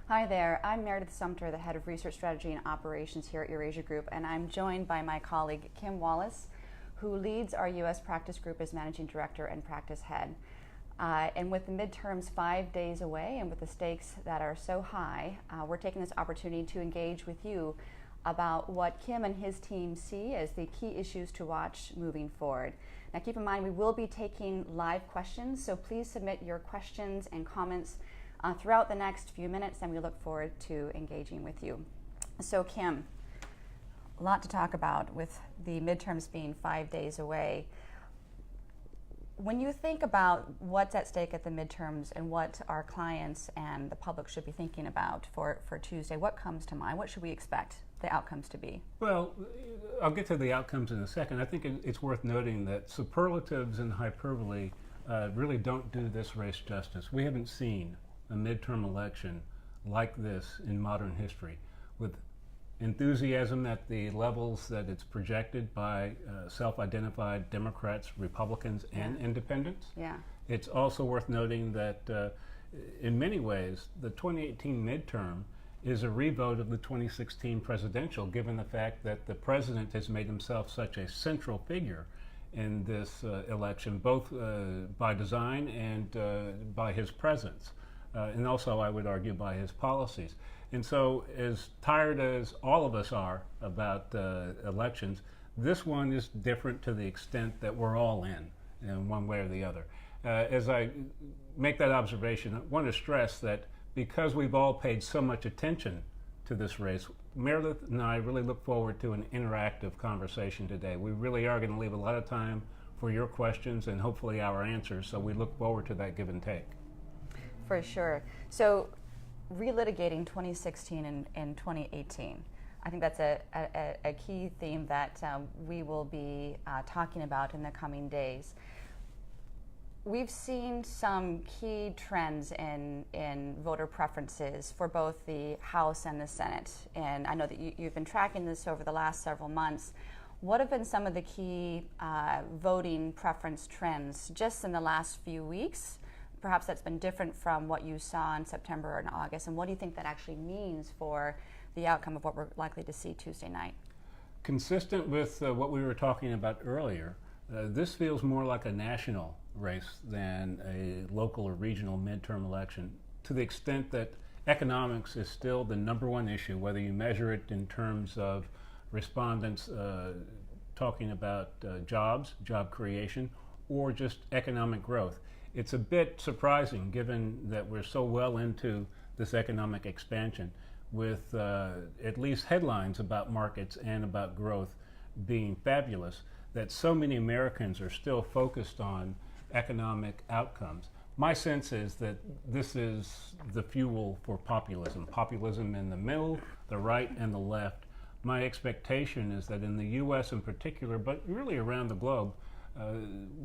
Hi there, I'm Meredith Sumpter, the Head of Research Strategy and Operations here at Eurasia Group, and I'm joined by my colleague Kim Wallace, who leads our US Practice Group as Managing Director and Practice Head. And with the midterms 5 days away and with the stakes that are so high, we're taking this opportunity to engage with you about what Kim and his team see as the key issues to watch moving forward. Now keep in mind, we will be taking live questions, so please submit your questions and comments throughout the next few minutes, and we look forward to engaging with you. So Kim, a lot to talk about with the midterms being 5 days away. When you think about what's at stake at the midterms and what our clients and the public should be thinking about for Tuesday, what comes to mind? What should we expect the outcomes to be? Well, I'll get to the outcomes in a second. I think it's worth noting that superlatives and hyperbole really don't do this race justice. We haven't seen a midterm election like this in modern history, with enthusiasm at the levels that it's projected by self-identified Democrats, Republicans, and independents. Yeah. It's also worth noting that in many ways, the 2018 midterm is a revote of the 2016 presidential, given the fact that the president has made himself such a central figure in this election, both by design and by his presence. And also, I would argue, by his policies. And so, as tired as all of us are about elections, this one is different to the extent that we're all in one way or the other. As I make that observation, I want to stress that because we've all paid so much attention to this race, Meredith and I really look forward to an interactive conversation today. We really are going to leave a lot of time for your questions and hopefully our answers, so we look forward to that give and take. For sure. So, relitigating 2016 and 2018, I think that's a key theme that we will be talking about in the coming days. We've seen some key trends in voter preferences for both the House and the Senate, and I know that you've been tracking this over the last several months. What have been some of the key voting preference trends just in the last few weeks? Perhaps that's been different from what you saw in September and August, and what do you think that actually means for the outcome of what we're likely to see Tuesday night? Consistent with what we were talking about earlier, this feels more like a national race than a local or regional midterm election, to the extent that economics is still the number one issue, whether you measure it in terms of respondents talking about jobs, job creation, or just economic growth. It's a bit surprising given that we're so well into this economic expansion, with at least headlines about markets and about growth being fabulous, that so many Americans are still focused on economic outcomes. My sense is that this is the fuel for populism in the middle, the right, and the left. My expectation is that in the US in particular, but really around the globe,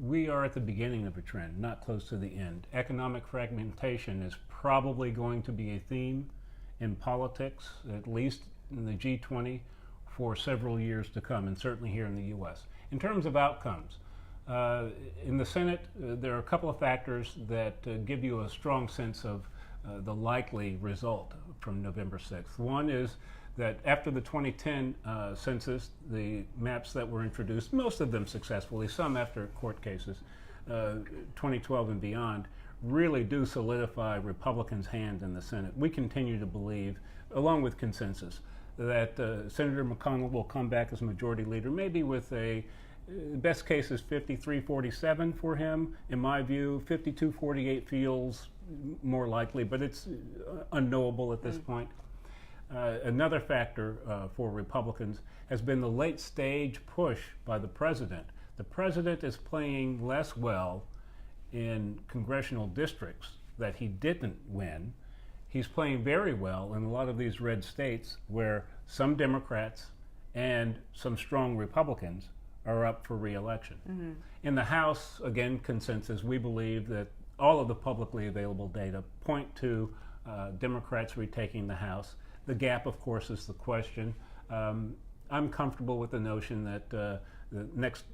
we are at the beginning of a trend, not close to the end. Economic fragmentation is probably going to be a theme in politics, at least in the G20, for several years to come, and certainly here in the US. In terms of outcomes, in the Senate, there are a couple of factors that give you a strong sense of the likely result from November 6th. One is that after the 2010 census, the maps that were introduced, most of them successfully, some after court cases, 2012 and beyond, really do solidify Republicans' hand in the Senate. We continue to believe, along with consensus, that Senator McConnell will come back as majority leader, maybe with a best case is 53-47 for him. In my view, 52-48 feels more likely, but it's unknowable at this point. Another factor for Republicans has been the late stage push by the president. The president is playing less well in congressional districts that he didn't win. He's playing very well in a lot of these red states where some Democrats and some strong Republicans are up for re-election. Mm-hmm. In the House, again, consensus, we believe that all of the publicly available data point to Democrats retaking the House. The gap, of course, is the question. I'm comfortable with the notion that the next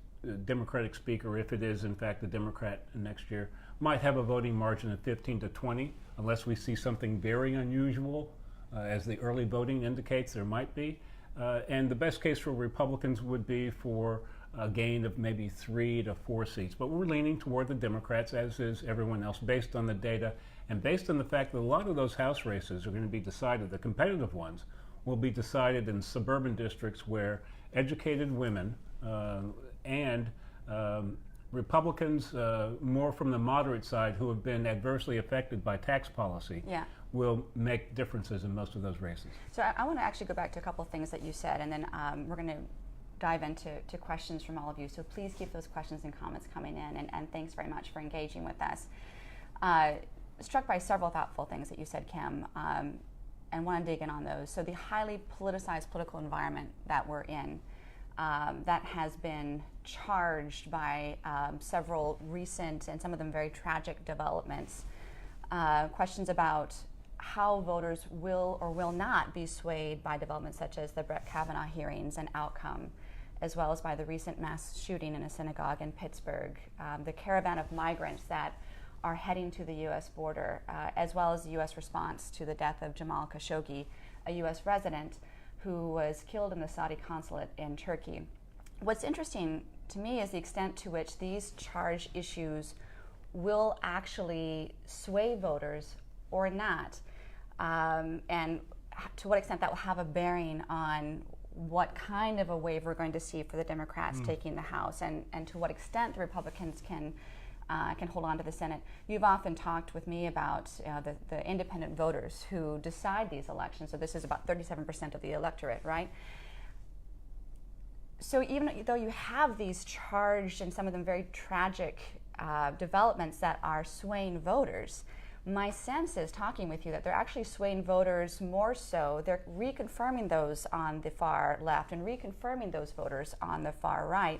Democratic speaker, if it is in fact a Democrat next year, might have a voting margin of 15 to 20, unless we see something very unusual as the early voting indicates there might be. And the best case for Republicans would be for a gain of maybe 3 to 4 seats. But we're leaning toward the Democrats, as is everyone else, based on the data and based on the fact that a lot of those House races are going to be decided, the competitive ones, will be decided in suburban districts where educated women and Republicans more from the moderate side who have been adversely affected by tax policy will make differences in most of those races. So I want to actually go back to a couple of things that you said, and then we're going to dive into questions from all of you. So please keep those questions and comments coming in, and thanks very much for engaging with us. Struck by several thoughtful things that you said, Kim, and want to dig in on those. So the highly politicized political environment that we're in, that has been charged by several recent and some of them very tragic developments. Questions about how voters will or will not be swayed by developments such as the Brett Kavanaugh hearings and outcome, as well as by the recent mass shooting in a synagogue in Pittsburgh, the caravan of migrants that are heading to the U.S. border, as well as the U.S. response to the death of Jamal Khashoggi, a U.S. resident who was killed in the Saudi consulate in Turkey. What's interesting to me is the extent to which these charged issues will actually sway voters or not, and to what extent that will have a bearing on what kind of a wave we're going to see for the Democrats taking the House, and to what extent the Republicans can hold on to the Senate. You've often talked with me about the independent voters who decide these elections. So this is about 37% of the electorate, right? So even though you have these charged and some of them very tragic developments that are swaying voters, my sense is, talking with you, that they're actually swaying voters more so. They're reconfirming those on the far left and reconfirming those voters on the far right.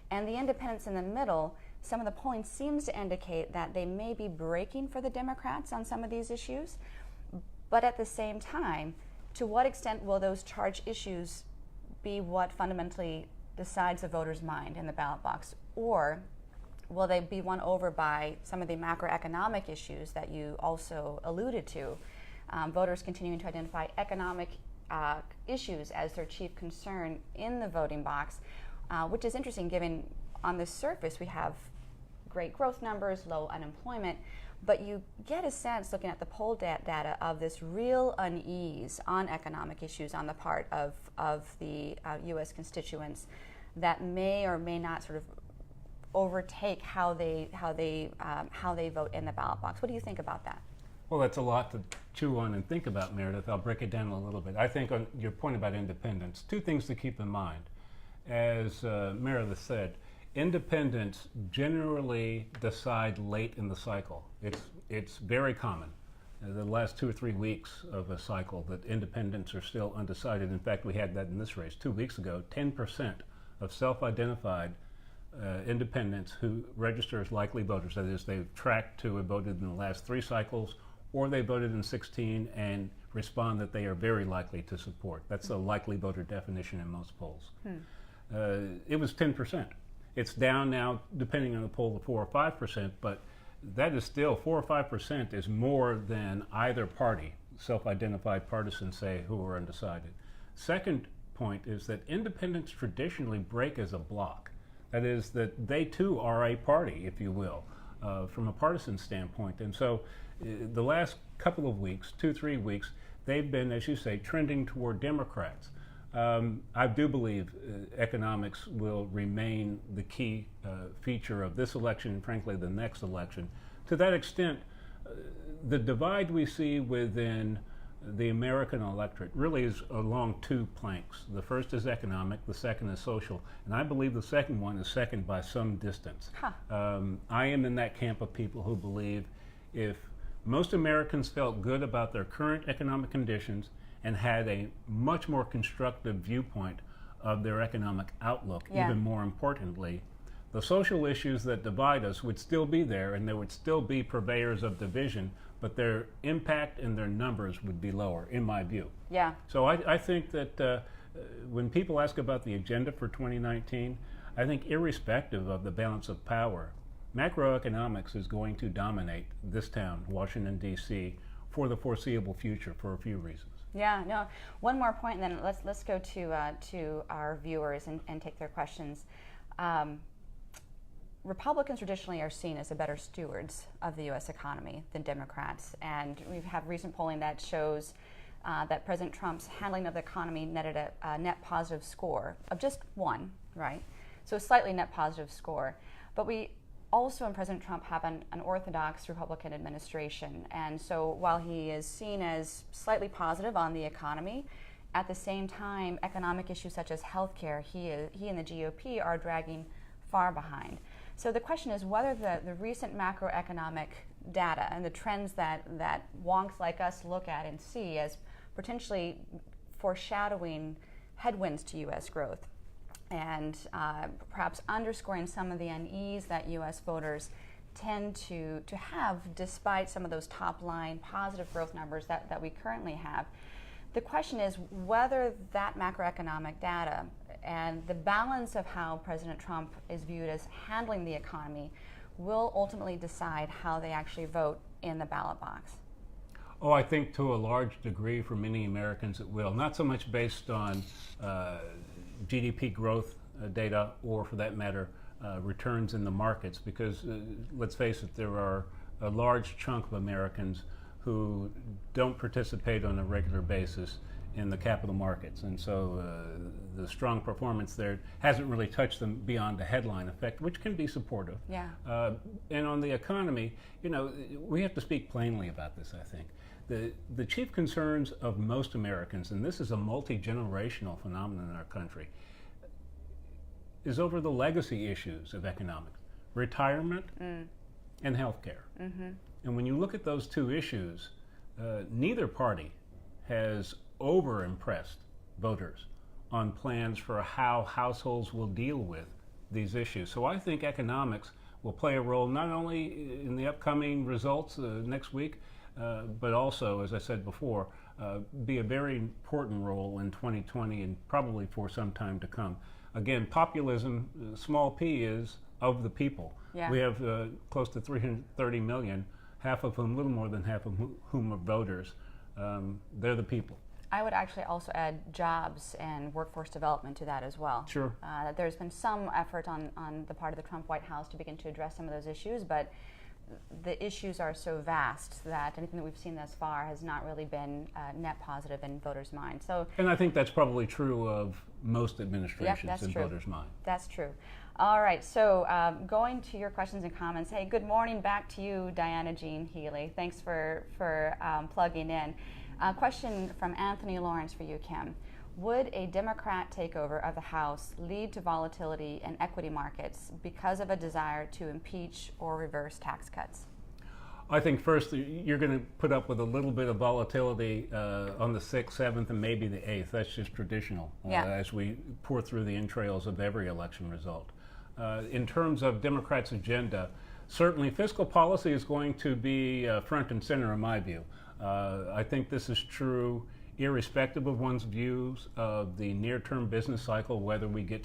And the independents in the middle, some of the polling seems to indicate that they may be breaking for the Democrats on some of these issues. But at the same time, to what extent will those charged issues be what fundamentally decides the voter's mind in the ballot box? Or will they be won over by some of the macroeconomic issues that you also alluded to? Voters continuing to identify economic issues as their chief concern in the voting box, which is interesting given on the surface we have great growth numbers, low unemployment, but you get a sense looking at the poll data of this real unease on economic issues on the part of the U.S. constituents that may or may not sort of overtake how they vote in the ballot box. What do you think about that? Well, that's a lot to chew on and think about, Meredith. I'll break it down a little bit. I think on your point about independence, two things to keep in mind. As Meredith said, independents generally decide late in the cycle. It's very common. The last 2 or 3 weeks of a cycle that independents are still undecided. In fact, we had that in this race 2 weeks ago. 10% of self-identified independents who register as likely voters, that is, they've tracked to have voted in the last 3 cycles, or they voted in 16 and respond that they are very likely to support. That's a likely voter definition in most polls. It was 10%. It's down now, depending on the poll, to 4 or 5%, but that is still 4 or 5% is more than either party, self-identified partisans say, who are undecided. Second point is that independents traditionally break as a bloc. That is, that they too are a party, if you will, from a partisan standpoint. And so the last couple of weeks, 2-3 weeks, they've been, as you say, trending toward Democrats. I do believe economics will remain the key feature of this election and frankly the next election. To that extent, the divide we see within the American electorate really is along 2 planks. The first is economic, the second is social, and I believe the second one is second by some distance. I am in that camp of people who believe if most Americans felt good about their current economic conditions and had a much more constructive viewpoint of their economic outlook, even more importantly, the social issues that divide us would still be there and there would still be purveyors of division, but their impact and their numbers would be lower, in my view. Yeah. So I think that when people ask about the agenda for 2019, I think irrespective of the balance of power, macroeconomics is going to dominate this town, Washington, D.C., for the foreseeable future for a few reasons. Yeah, no. One more point, and then let's go to our viewers and take their questions. Republicans traditionally are seen as the better stewards of the U.S. economy than Democrats, and we have recent polling that shows that President Trump's handling of the economy netted a net positive score of just 1, right? So a slightly net positive score. But we also, in President Trump, have an orthodox Republican administration, and so while he is seen as slightly positive on the economy, at the same time, economic issues such as health care, he and the GOP are dragging far behind. So the question is whether the recent macroeconomic data and the trends that wonks like us look at and see as potentially foreshadowing headwinds to U.S. growth, and perhaps underscoring some of the unease that U.S. voters tend to have despite some of those top-line positive growth numbers that we currently have. The question is whether that macroeconomic data and the balance of how President Trump is viewed as handling the economy will ultimately decide how they actually vote in the ballot box. Oh, I think to a large degree for many Americans it will. Not so much based on GDP growth data or, for that matter, returns in the markets, because let's face it, there are a large chunk of Americans who don't participate on a regular basis in the capital markets, and so the strong performance there hasn't really touched them beyond the headline effect, which can be supportive. Yeah. And on the economy, we have to speak plainly about this, I think. The chief concerns of most Americans, and this is a multi-generational phenomenon in our country, is over the legacy issues of economics, retirement and health care. Mm-hmm. And when you look at those two issues, neither party has over-impressed voters on plans for how households will deal with these issues. So I think economics will play a role not only in the upcoming results next week, but also, as I said before, be a very important role in 2020 and probably for some time to come. Again, populism, small p, is of the people. Yeah. We have close to 330 million, half of whom, little more than half of whom are voters. They're the people. I would actually also add jobs and workforce development to that as well. Sure. There's been some effort on the part of the Trump White House to begin to address some of those issues, but the issues are so vast that anything that we've seen thus far has not really been net positive in voters' minds. And I think that's probably true of most administrations in true. voters' mind. That's true. All right, so going to your questions and comments. Hey, good morning back to you, Diana Jean Healy. Thanks for plugging in. Question from Anthony Lawrence for you, Kim. Would a Democrat takeover of the House lead to volatility in equity markets because of a desire to impeach or reverse tax cuts? I think first you're going to put up with a little bit of volatility on the 6th, 7th, and maybe the 8th. That's just traditional as we pour through the entrails of every election result. In terms of Democrats' agenda, certainly fiscal policy is going to be front and center in my view. I think this is true irrespective of one's views of the near-term business cycle, whether we get